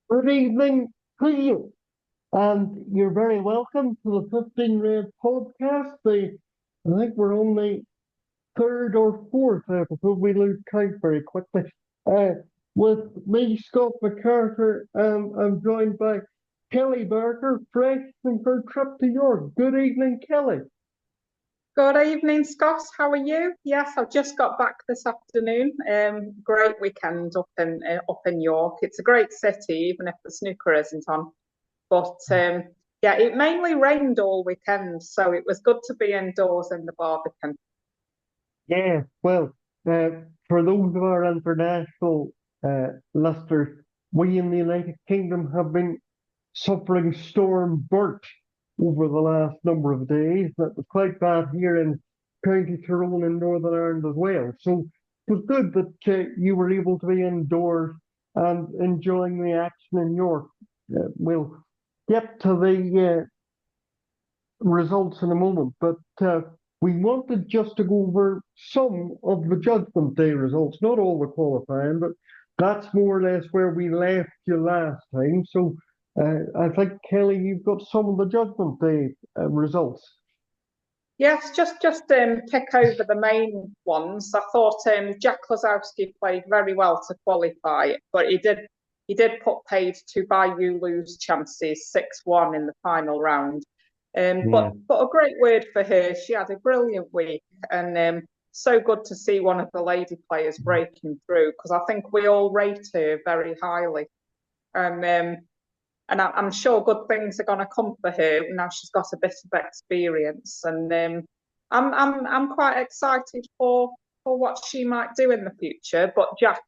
Good evening to you, and you're very welcome to the 15 Red podcast. I think we're on the third or fourth episode. We lose count very quickly. Uh, with me, Scott MacArthur, and I'm joined by Kellie Barker, fresh from her trip to York. Good evening, Kellie. Good evening, Scott. How are you? Yes, I've just got back this afternoon. Great weekend up in York. It's a great city, even if the snooker isn't on. But yeah, it mainly rained all weekend, so it was good to be indoors in the Barbican. Yeah, well, uh, for those of our international listeners, we in the United Kingdom have been suffering storm Bert over the last number of days. That was quite bad here in County Tyrone in Northern Ireland as well. So it was good that you were able to be indoors and enjoying the action in York. We'll get to the results in a moment, but we wanted just to go over some of the Judgment Day results, not all the qualifying, but that's more or less where we left you last time. So I think, Kellie, you've got some of the Judgment Day results. Yes, just pick over the main ones. I thought Jack Klosowski played very well to qualify, but he did put paid to buy you lose chances 6-1 in the final round. Yeah, But a great word for her. She had a brilliant week, and so good to see one of the lady players breaking through because I think we all rate her very highly. And I'm sure good things are going to come for her now she's got a bit of experience. And I'm quite excited for what she might do in the future. But Jack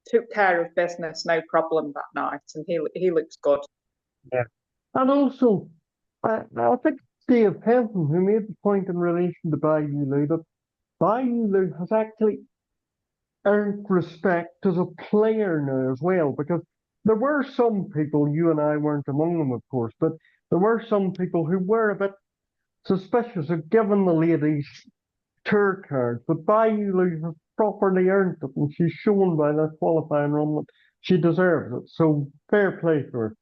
took care of business, no problem that night, and he looks good. yeah. And also, I think Dave Henson, who made the point in relation to Bayou that Bayou has actually earned respect as a player now as well, because there were some people, you and I weren't among them, of course, but there were some people who were a bit suspicious of giving the ladies tour cards. But Bayou has properly earned it, and she's shown by that qualifying run that she deserves it. So fair play to her.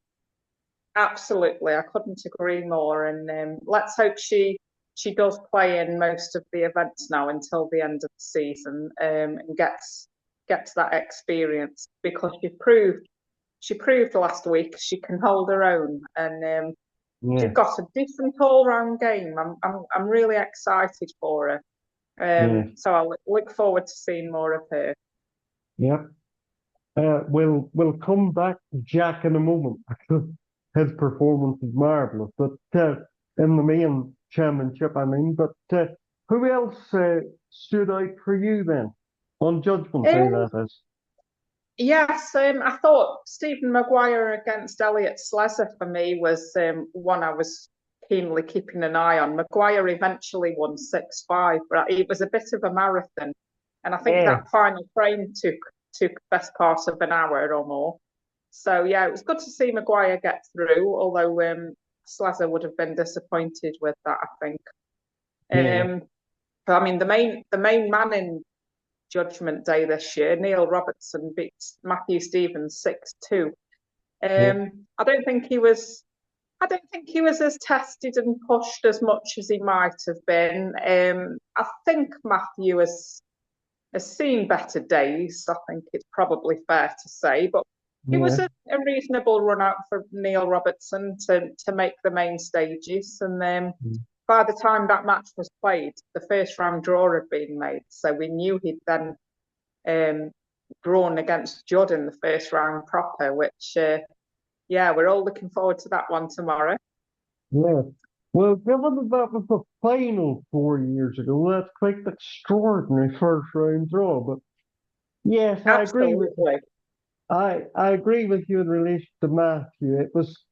Absolutely, I couldn't agree more. And let's hope she does play in most of the events now until the end of the season, and gets that experience because she proved last week she can hold her own, and she's Yeah, got a decent all round game. I'm really excited for her. yeah, So I look forward to seeing more of her. yeah. We'll come back to Jack in a moment because his performance is marvelous. But in the main championship, I mean. But who else stood out for you then on Judgment Day? Um, That is. Yes, I thought Stephen Maguire against Elliot Slezzer for me was one I was keenly keeping an eye on. Maguire eventually won 6-5, but it was a bit of a marathon, and I think Yeah, that final frame took best part of an hour or more. So yeah, it was good to see Maguire get through, although Slezzer would have been disappointed with that, I think. yeah, But I mean, the main man in Judgment Day this year. Neil Robertson beats Matthew Stevens 6-2. yeah, I don't think he was. I don't think he was as tested and pushed as much as he might have been. I think Matthew has seen better days. I think it's probably fair to say, but it was yeah, a reasonable run out for Neil Robertson to make the main stages. And by the time that match was played, the first round draw had been made, so we knew he'd then um, drawn against Judd in the first round proper, which, yeah, we're all looking forward to that one tomorrow. yeah. Well, given that that was the final 4 years ago, that's quite an extraordinary first round draw. But yes, Absolutely. I agree with you in relation to Matthew. It was,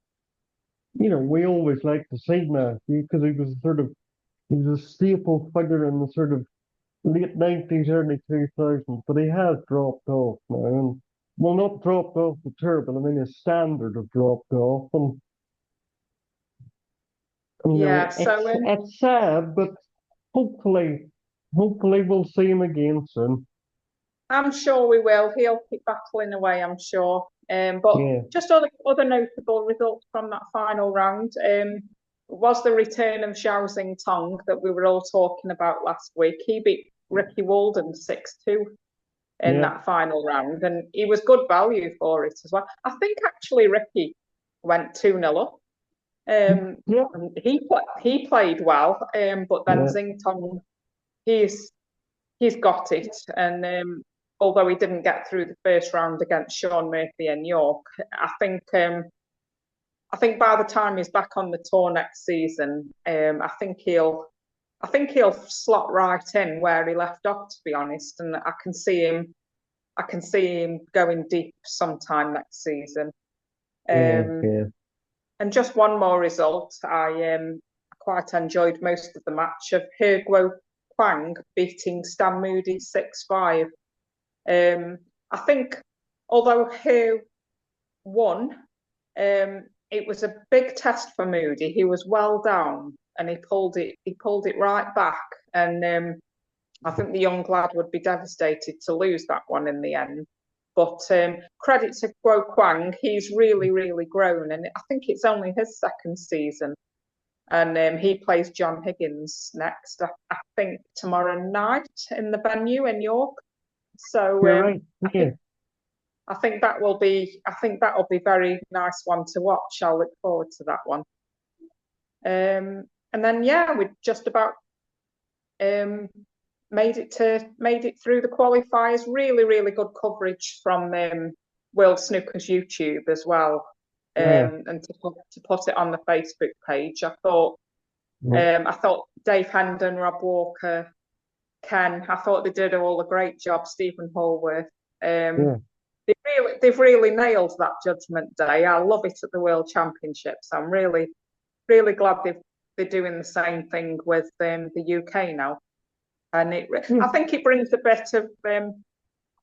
we always like to see Matthew because he was a staple figure in the sort of late 90s, early 2000s, but he has dropped off now. And, well, not dropped off the tour, but I mean his standard have dropped off. And, Yeah, so it's sad, but hopefully, hopefully we'll see him again soon. I'm sure we will. He'll keep battling away, I'm sure. But Yeah, just other notable results from that final round was the return of Zhao Tong that we were all talking about last week. He beat Ricky Walden 6-2 in yeah, that final round, and he was good value for it as well. I think actually Ricky went 2-0 up. yeah, And he played well, but then yeah, Xing Tong, he's got it, and although he didn't get through the first round against Sean Murphy in York, I think by the time he's back on the tour next season, I think he'll slot right in where he left off, to be honest, and I can see him going deep sometime next season. yeah, Um, yeah, and just one more result, I quite enjoyed most of the match of Guo Kwang beating Stan Moody 6-5. I think although He won, it was a big test for Moody. He was well down and he pulled it right back. And I think the young lad would be devastated to lose that one in the end. But credit to Guo Kwang, he's really, really grown. And I think it's only his second season. And he plays John Higgins next, I think, tomorrow night in the venue in York. So you're right. I Yeah, think I think that'll be very nice one to watch. I'll look forward to that one. And then yeah, we just about um, made it through the qualifiers. Really, really good coverage from World Snooker's YouTube as well. yeah, And to put it on the Facebook page, yeah, I thought Dave Hendon, Rob Walker, Ken, I thought they did all a great job. Stephen Hallworth. Um, yeah. they've really nailed that judgment day. I love it at the World Championships. I'm really, really glad they're doing the same thing with the UK now. And Yeah. I think it brings a bit of, I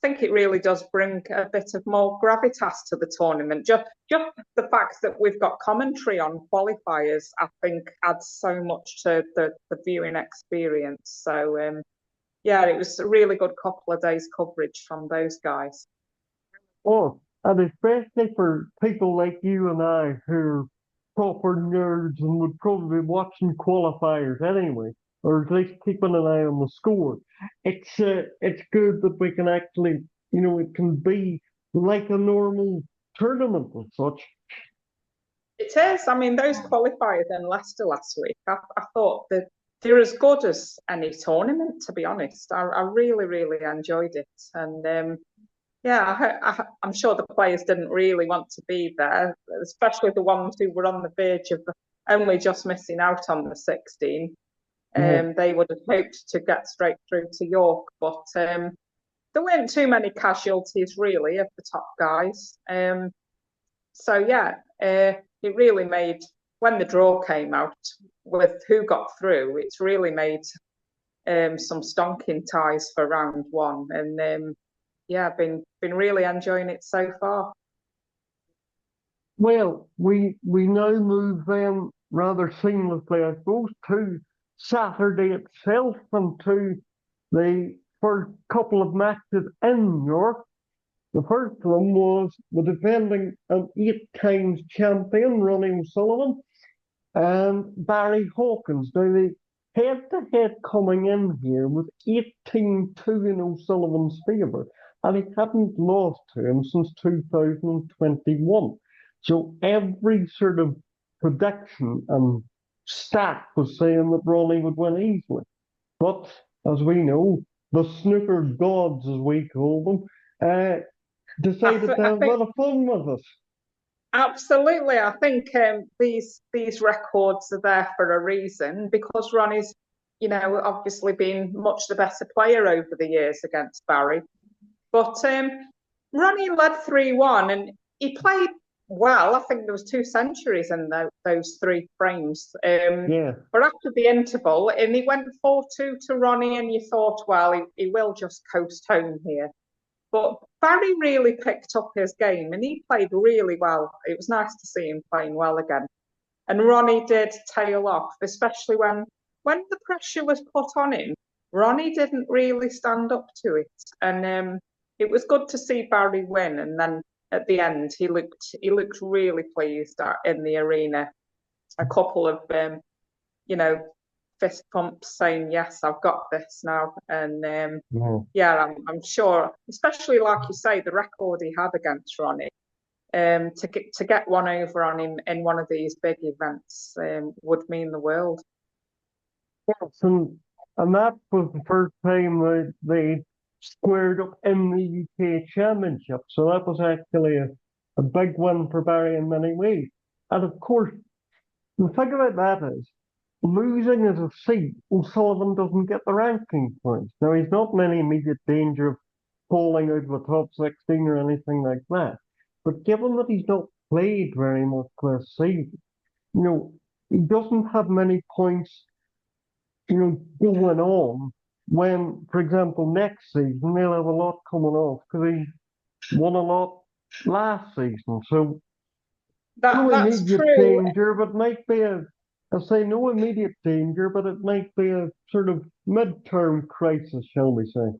think it really does bring a bit of more gravitas to the tournament. Just the fact that we've got commentary on qualifiers, I think, adds so much to the viewing experience. So yeah, it was a really good couple of days coverage from those guys. Oh, and especially for people like you and I who are proper nerds and would probably be watching qualifiers anyway, or at least keeping an eye on the score. It's good that we can actually, it can be like a normal tournament and such. It is. I mean, those qualifiers in Leicester last week, I thought that they're as good as any tournament, to be honest. I really, really enjoyed it. And yeah, I'm sure the players didn't really want to be there, especially the ones who were on the verge of only just missing out on the 16. Yeah. They would have hoped to get straight through to York, but there weren't too many casualties really of the top guys. So yeah, it really made when the draw came out with who got through. It's really made some stonking ties for round one, and yeah, been really enjoying it so far. Well, we now move then rather seamlessly, I suppose, to Saturday itself and to the first couple of matches in York. The first one was the defending and 8 times champion Ronnie O'Sullivan and Barry Hawkins. Now, the head to head coming in here was 18-2 in O'Sullivan's favour, and he hadn't lost to him since 2021. So every sort of prediction and stat was saying that Ronnie would win easily. But as we know, the snooker gods, as we call them, decided to I have a think lot of fun with us. absolutely. I think these records are there for a reason because Ronnie's, obviously been much the better player over the years against Barry. But Ronnie led 3-1 and he played well. I think there was 2 centuries in those 3 frames. Yeah, But after the interval, and he went 4-2 to Ronnie, and you thought, well, he will just coast home here. But Barry really picked up his game and he played really well. It was nice to see him playing well again. And Ronnie did tail off, especially when the pressure was put on him. Ronnie didn't really stand up to it. And it was good to see Barry win. And then at the end. He looked really pleased in the arena. A couple of you know, fist pumps saying, "Yes, I've got this now." And Yeah. yeah, I'm sure, especially like you say, the record he had against Ronnie. To get one over on him in one of these big events would mean the world. Yes, and that was the first time they squared up in the UK Championship. So that was actually a big win for Barry in many ways. And of course, the thing about that is, losing as a seed, O'Sullivan doesn't get the ranking points. Now, he's not in any immediate danger of falling out of the top 16 or anything like that. But given that he's not played very much this season, you know, he doesn't have many points, going on when, for example, next season they'll have a lot coming off because he won a lot last season. So That no that's immediate true. danger, but might be I say no immediate danger, but it might be a sort of midterm crisis, shall we say.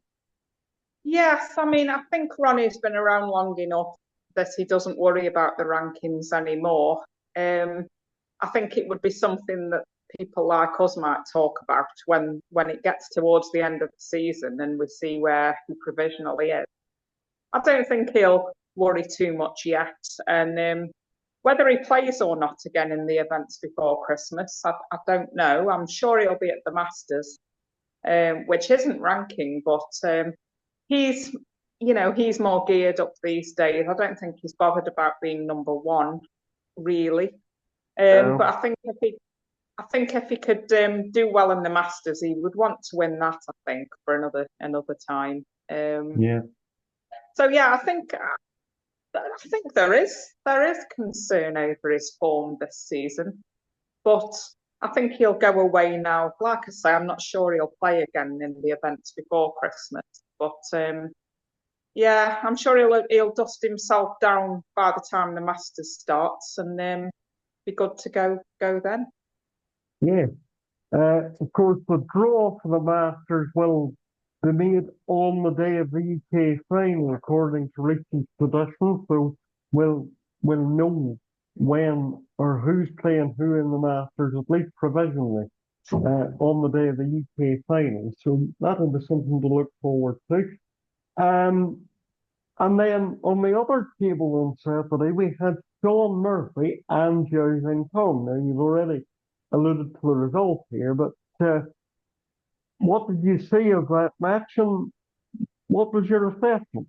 Yes, I mean, I think Ronnie's been around long enough that he doesn't worry about the rankings anymore. Um, I think it would be something that people like us might talk about when it gets towards the end of the season and we see where he provisionally is. I don't think he'll worry too much yet. And whether he plays or not again in the events before Christmas, I don't know. I'm sure he'll be at the Masters, which isn't ranking, but he's he's more geared up these days. I don't think he's bothered about being number one, really. But Um, I think if he could do well in the Masters, he would want to win that. I think for another time. yeah, So yeah, I think there is concern over his form this season, but I think he'll go away now. Like I say, I'm not sure he'll play again in the events before Christmas, but yeah, I'm sure he'll dust himself down by the time the Masters starts and be good to go then. yeah. Of course, the draw for the Masters will be made on the day of the UK final, according to recent tradition. So we'll we'll know when or who's playing who in the Masters, at least provisionally, on the day of the UK final. So that'll be something to look forward to. Um, and then on the other table on Saturday, we had Sean Murphy and Zhao Tong. Now, you've already alluded to the result here, but what did you see of that match and what was your assessment?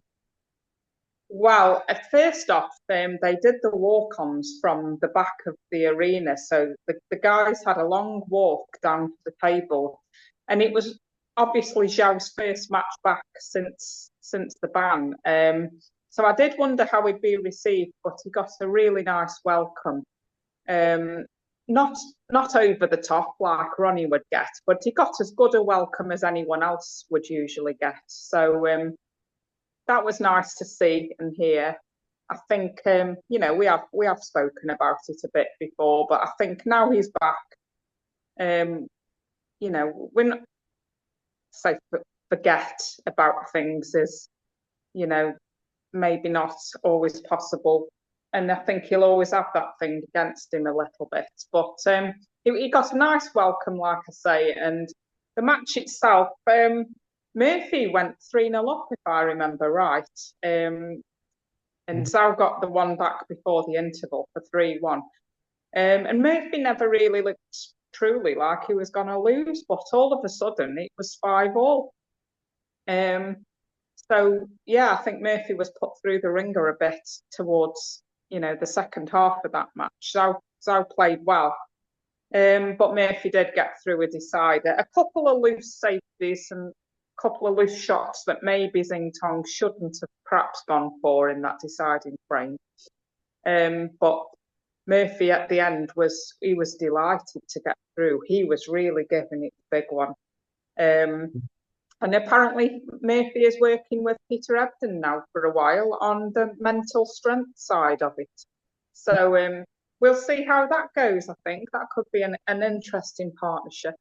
Well, first off, they did the walk-ons from the back of the arena. So the guys had a long walk down to the table. And it was obviously Zhao's first match back since the ban. So I did wonder how he'd be received, but he got a really nice welcome. Um, not not over the top like Ronnie would get, but he got as good a welcome as anyone else would usually get. So that was nice to see and hear. I think we have spoken about it a bit before, but I think now he's back. We're not say forget about things is you know maybe not always possible, and I think he'll always have that thing against him a little bit. But he got a nice welcome, like I say, and the match itself. Murphy went 3-0 up, if I remember right. And Zhao got the one back before the interval for 3-1. And Murphy never really looked truly like he was going to lose, but all of a sudden it was 5-all. So yeah, I think Murphy was put through the ringer a bit towards the second half of that match. Zhao played well, but Murphy did get through a decider. A couple of loose safeties and a couple of loose shots that maybe Tong shouldn't have perhaps gone for in that deciding frame. But Murphy at the end was delighted to get through. He was really giving it the big one. And apparently Murphy is working with Peter Ebden now for a while on the mental strength side of it. So we'll see how that goes. I think that could be an interesting partnership.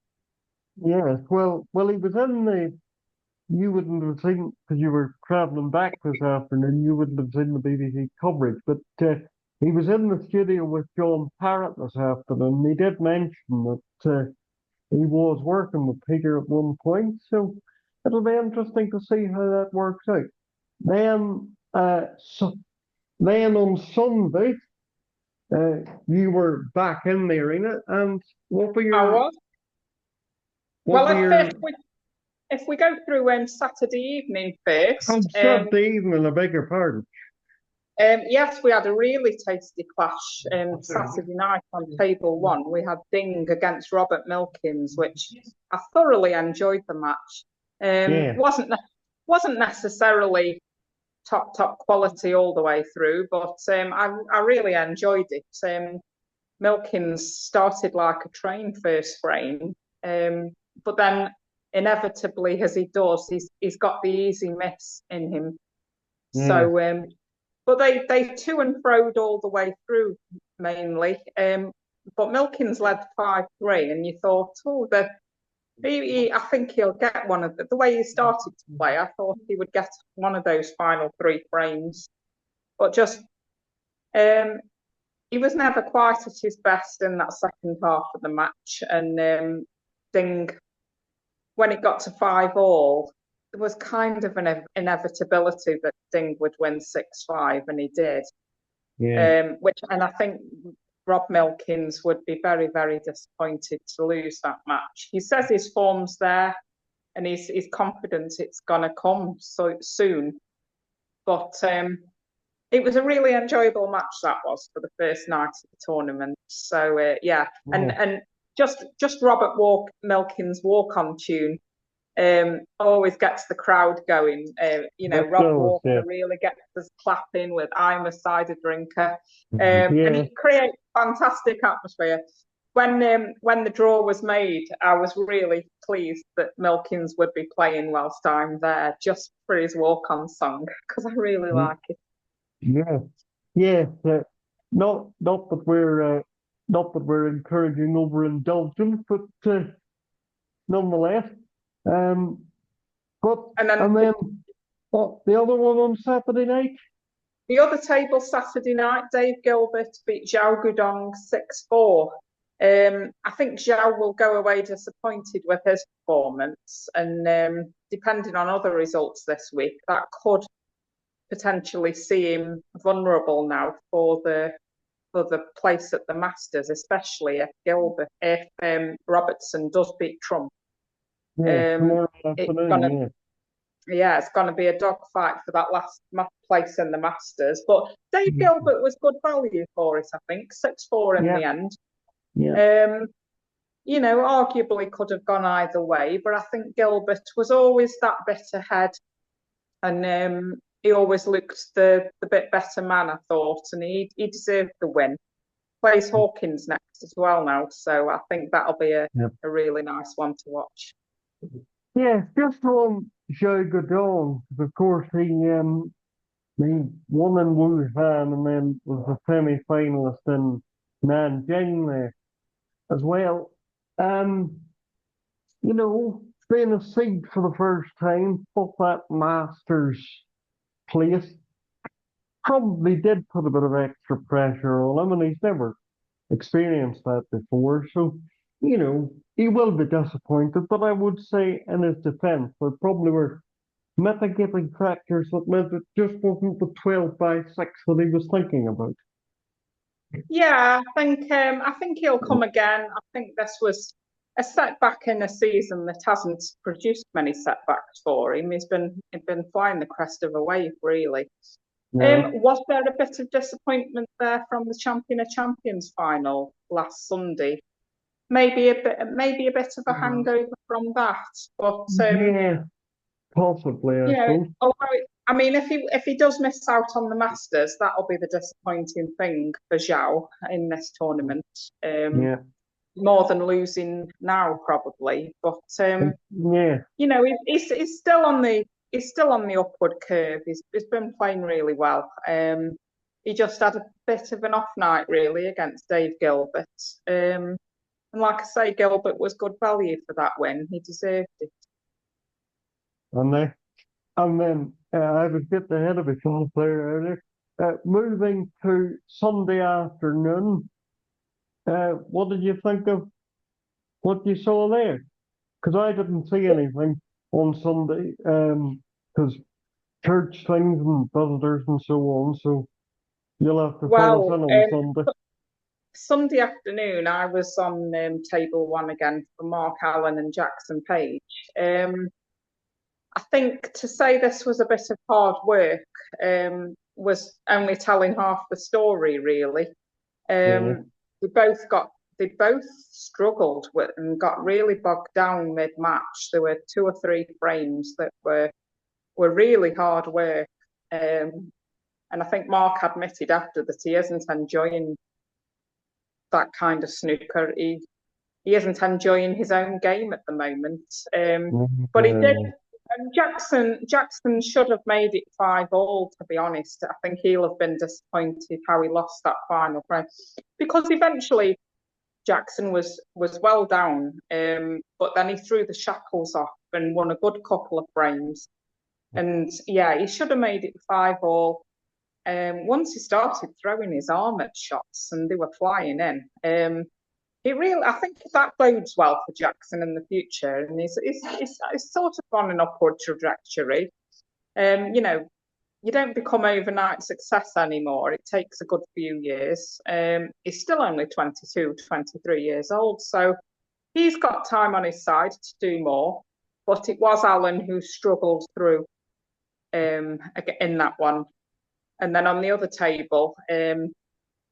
Yes, well, he was in you wouldn't have seen, because you were traveling back this afternoon, you wouldn't have seen the BBC coverage. But he was in the studio with John Parrott this afternoon. He did mention that he was working with Peter at one point. So it'll be interesting to see how that works out. Then, then on Sunday, you were back in the arena, and what were I your was. what Well, were your if we go through Saturday evening oh, first, Saturday evening, a bigger pardon. yes, we had a really tasty clash Saturday night on table one. We had Ding against Robert Milkins, which I thoroughly enjoyed the match. Yeah, Wasn't necessarily top quality all the way through, but I really enjoyed it. Milkins started like a train first frame, but then inevitably, as he does, he's got the easy miss in him. yeah, So but they to and froed all the way through mainly. But Milkins led 5-3, and you thought, oh, I think he'll get one of the way he started to play. I thought he would get one of those final 3 frames, but just um, he was never quite at his best in that second half of the match. And Ding, when it got to 5-all, there was kind of an inevitability that Ding would win 6-5, and he did. yeah. And I think Rob Milkins would be very, very disappointed to lose that match. He says his form's there, and he's confident it's gonna come so soon. But it was a really enjoyable match that was for the first night of the tournament. So yeah, Yeah. and just Robert Milkins' walk on tune always gets the crowd going. That Rob does, Walker yeah. really gets us clapping with "I'm a cider drinker," and Yeah, it creates fantastic atmosphere. When the draw was made, I was really pleased that Milkins would be playing whilst I'm there, just for his walk-on song, because I really like it. yeah, yeah. Not that we're not that we're encouraging overindulgence, but nonetheless. Um, but And then and then what the other one on Saturday night? the other table Saturday night, Dave Gilbert beat Zhao Gudong 6-4. I think Zhao will go away disappointed with his performance, and depending on other results this week, that could potentially see him vulnerable now for the place at the Masters, especially if Robertson does beat Trump. Yeah, Um, tomorrow it's gonna afternoon. it's going to be a dogfight for that last place in the Masters. But Dave Yeah, Gilbert was good value for it, I think, 6-4 in yeah, the end. yeah, Um, arguably could have gone either way, but I think Gilbert was always that bit ahead, and he always looked the bit better man, I thought, and he deserved the win. Plays Hawkins next as well now, so I think that'll be yeah. a really nice one to watch. Yeah, just on Joe Godon, of course he won in Wuhan and then was a semi-finalist in Nanjing there as well. Um, being a seed for the first time, but that Masters place probably did put a bit of extra pressure on him, and he's never experienced that before. So, he will be disappointed, but I would say in his defense, there probably were mitigating factors that meant it just wasn't the 12 by 6 that he was thinking about. Yeah, I think he'll come again. I think this was a setback in a season that hasn't produced many setbacks for him. He's been flying the crest of a wave, really. Yeah. Was there a bit of disappointment there from the Champion of Champions final last Sunday? Maybe a bit of a hangover from that. But Yeah, possibly, I suppose. I mean, if he does miss out on the Masters, that'll be the disappointing thing for Zhao in this tournament. Yeah. More than losing now, probably. But Yeah. he's still on the upward curve. He's been playing really well. He just had a bit of an off night, really, against Dave Gilbert. And like I say, Gilbert was good value for that win. He deserved it. and then I was getting ahead of myself there earlier. Moving to Sunday afternoon, what did you think of what you saw there? Because I didn't see anything on Sunday, because church things and visitors and so on. So you'll have to fill us Well, in on Sunday. Sunday afternoon, I was on table one again for Mark Allen and Jackson Page. I think to say this was a bit of hard work was only telling half the story, really. Yeah. We both got they both struggled with and got really bogged down mid-match. There were two or three frames that were really hard work. And I think Mark admitted after that he isn't enjoying that kind of snooker. He isn't enjoying his own game at the moment. But he did. Uh, And Jackson should have made it 5-all. To be honest, I think he'll have been disappointed how he lost that final frame because eventually Jackson was well down, but then he threw the shackles off and won a good couple of frames. And yeah, he should have made it 5-all. Once he started throwing his arm at shots and they were flying in, I think that bodes well for Jackson in the future, and he's sort of on an upward trajectory. You know, you don't become overnight success anymore. It takes a good few years. He's still only 22, 23 years old, so he's got time on his side to do more. But it was Alan who struggled through in that one. And then on the other table,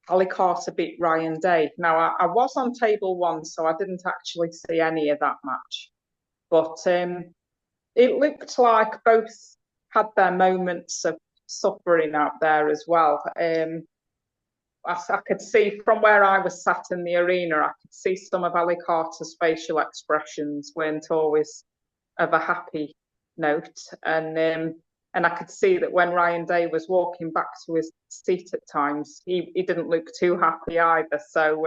Ali Carter beat Ryan Day. Now, I was on table one, so I didn't actually see any of that match. But it looked like both had their moments of suffering out there as well. I could see from where I was sat in the arena, I could see some of Ali Carter's facial expressions weren't always of a happy note. And I could see that when Ryan Day was walking back to his seat at times, he didn't look too happy either. So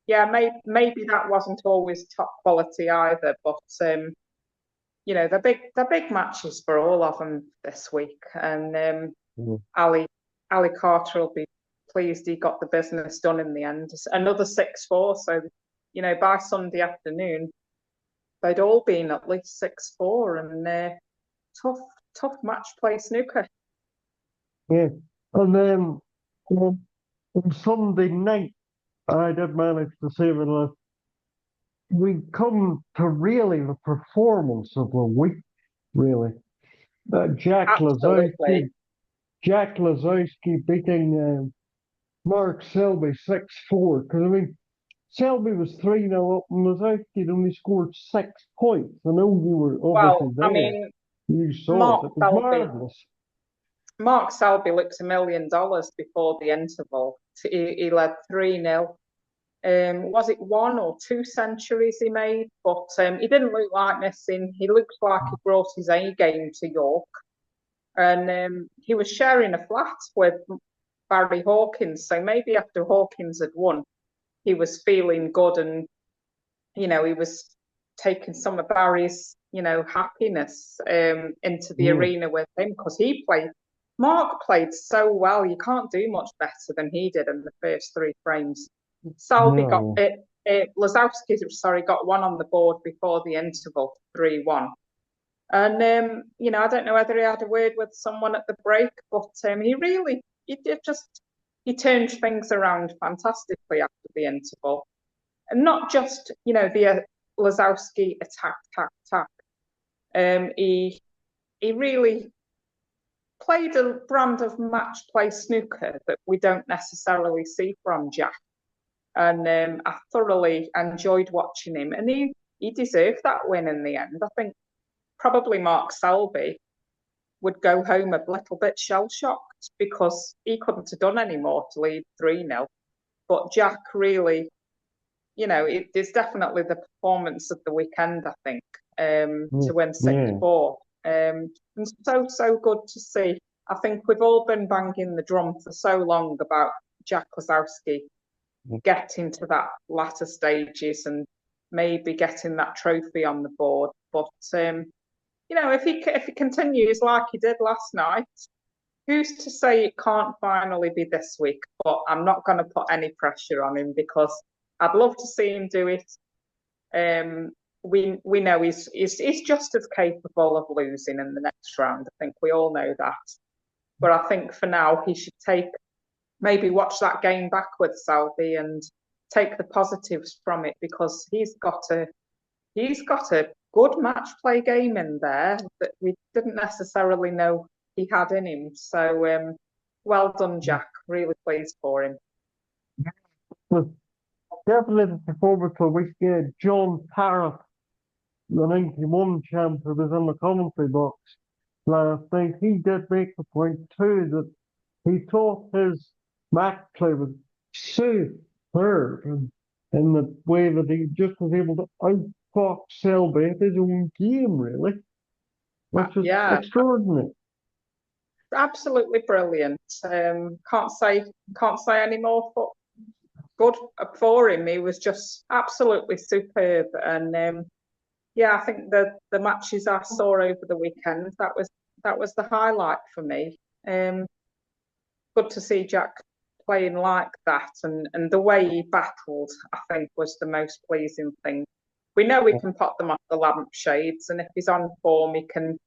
yeah, maybe that wasn't always top quality either. But you know, they're big matches for all of them this week. And Ali Carter will be pleased he got the business done in the end. Another 6-4. So you know, by Sunday afternoon, they'd all been at least 6-4, and tough match play snooker. yeah. And then on Sunday night, I did manage to save it. We come to really the performance of the week, really. Jack Absolutely. Lazowski, Jack Lazowski beating Mark Selby 6-4. Because, I mean, Selby was 3-0 up and Lazowski only scored 6 points. I know you were obviously Well, I there. mean, You saw it. Mark It was Selby, marvellous. Mark Selby looked $1 million before the interval. He led 3-0. Was it 1 or 2 centuries he made? But he didn't look like missing. He looked like he brought his A game to York. And he was sharing a flat with Barry Hawkins. So maybe after Hawkins had won, he was feeling good, and you know, he was taking some of Barry's, you know, happiness into the Yeah, arena with him because Mark played so well. You can't do much better than he did in the first 3 frames. Salby got no. it. Lazowski, sorry, got one on the board before the interval, 3-1. And you know, I don't know whether he had a word with someone at the break, but he did just he turned things around fantastically after the interval, and not just you know the Lazowski attack. He really played a brand of match play snooker that we don't necessarily see from Jack, and I thoroughly enjoyed watching him, and he deserved that win in the end. I think probably Mark Selby would go home a little bit shell shocked because he couldn't have done any more to lead 3-0. But Jack really, you know, it is definitely the performance of the weekend, I think, to win Yeah. 6-4. And so good to see. I think we've all been banging the drum for so long about Jack Kozlowski getting to that latter stages and maybe getting that trophy on the board. But if he continues like he did last night, who's to say it can't finally be this week? But I'm not going to put any pressure on him because I'd love to see him do it. We know he's just as capable of losing in the next round. I think we all know that. But I think for now he should maybe watch that game back with Selby and take the positives from it because he's got a good match play game in there that we didn't necessarily know he had in him. So well done, Jack. Really pleased for him. Well, definitely looking forward to a week. John Parrott, the 91 champ who was in the commentary box last night, he did make the point too that he thought his match play was superb in the way that he just was able to outfox Selby at his own game, really, which is Yeah, extraordinary. absolutely brilliant. Can't say any more. But good for him. He was just absolutely superb. And yeah, I think the matches I saw over the weekend that was the highlight for me. Good to see Jack playing like that, and the way he battled, I think, was the most pleasing thing. We know we can put them off the lampshades, and if he's on form, he can,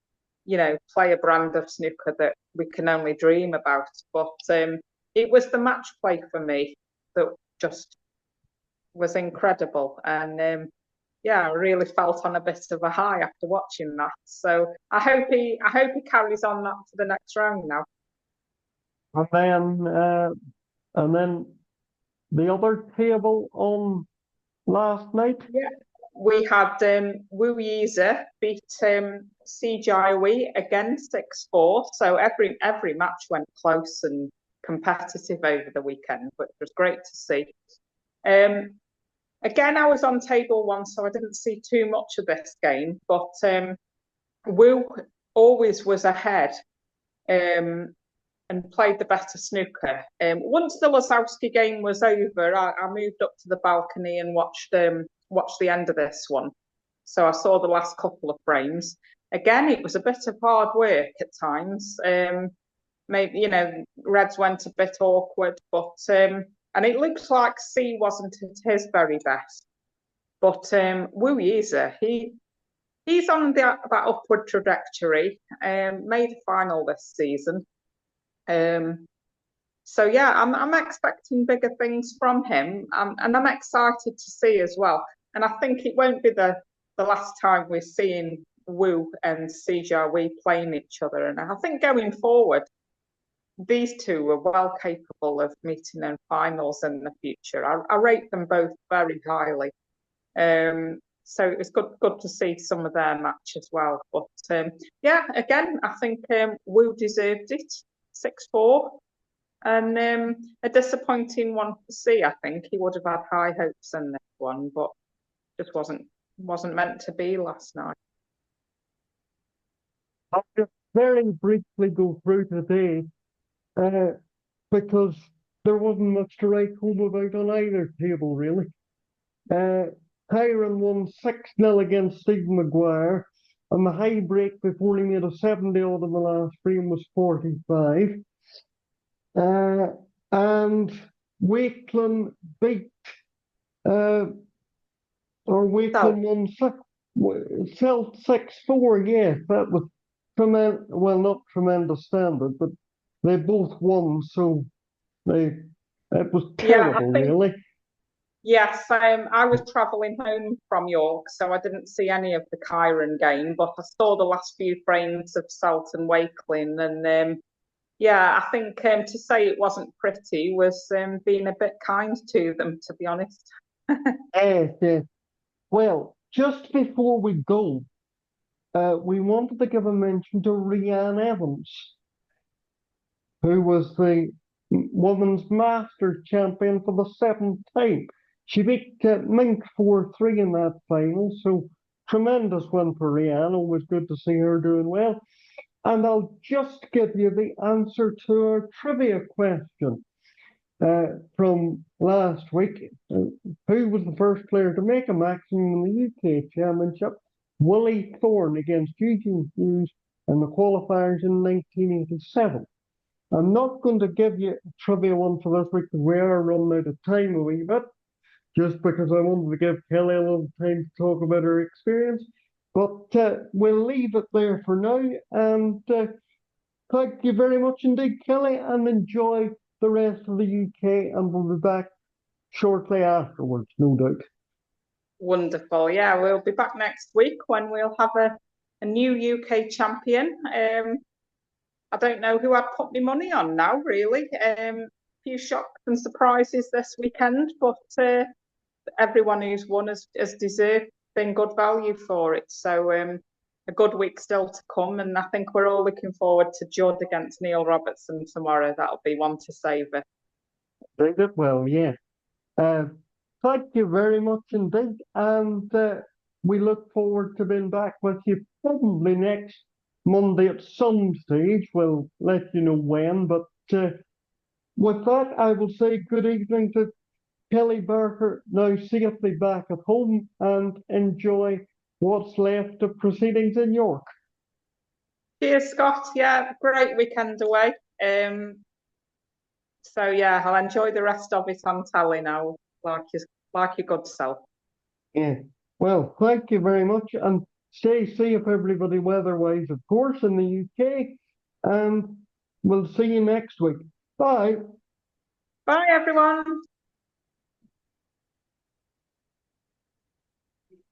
play a brand of snooker that we can only dream about. But it was the match play for me that just was incredible, and yeah, I really felt on a bit of a high after watching that. So I hope he carries on that to the next round now. And then the other table on last night. Yeah, we had Wu Yiza beat Si Wei again 6-4. So every match went close and competitive over the weekend, which was great to see. Um, Again, I was on table one, so I didn't see too much of this game, but Wu always was ahead and played the better snooker. Once the Lazowski game was over, I moved up to the balcony and watched the end of this one. So I saw the last couple of frames. Again, it was a bit of hard work at times. Maybe Reds went a bit awkward, but and it looks like C wasn't at his very best. But Wu Yiza, he's on that upward trajectory. Made a final this season. So yeah, I'm expecting bigger things from him, and I'm excited to see as well. And I think it won't be the last time we're seeing Wu and Sijia Wei playing each other. And I think going forward, these two are well capable of meeting in finals in the future. I rate them both very highly. So it was good to see some of their match as well. But yeah, again, I think Wu deserved it, 6-4, and a disappointing one to see. I think he would have had high hopes in this one, but just wasn't meant to be last night. I'll just very briefly go through today because there wasn't much to write home about on either table, really. Kyron won 6-0 against Stephen Maguire, and the high break before he made a 70 odd in the last frame was 45. And Wakeland beat, or Wakeland won felt 6-4, yes, that was tremendous, well, not tremendous standard, but they both won, so it was terrible, really. Yes, I was travelling home from York, so I didn't see any of the Kyron game, but I saw the last few frames of Selton Wakeling, and yeah, I think to say it wasn't pretty was being a bit kind to them, to be honest. Yes. Well, just before we go, we wanted to give a mention to Rhiann Evans, who was the women's Masters champion for the 7th time. She beat Mink 4-3 in that final, so tremendous win for Rhiann. Always good to see her doing well. And I'll just give you the answer to our trivia question from last week. Who was the first player to make a maximum in the UK Championship Willie Thorne against Eugene Hughes in the qualifiers in 1987. I'm not going to give you a trivia one for this week because we are running out of time a wee bit, just because I wanted to give Kelly a little time to talk about her experience. But we'll leave it there for now. And thank you very much indeed, Kelly, and enjoy the rest of the UK. And we'll be back shortly afterwards, no doubt. Wonderful. Yeah, we'll be back next week when we'll have a new UK champion. I don't know who I'd put my money on now, really. A few shocks and surprises this weekend, but everyone who's won has deserved, been good value for it. So a good week still to come, and I think we're all looking forward to Judd against Neil Robertson tomorrow. That'll be one to savour. Did it well, yeah. Uh, Thank you very much indeed, and we look forward to being back with you probably next Monday at some stage. We'll let you know when, but with that, I will say good evening to Kelly Barker, now safely back at home, and enjoy what's left of proceedings in York. Cheers, Scott. Yeah, great weekend away. So yeah, I'll enjoy the rest of it on telly now, like your good self. Yeah. Well, thank you very much, and stay safe, everybody, weather-wise, of course, in the UK, and we'll see you next week. Bye. Bye, everyone.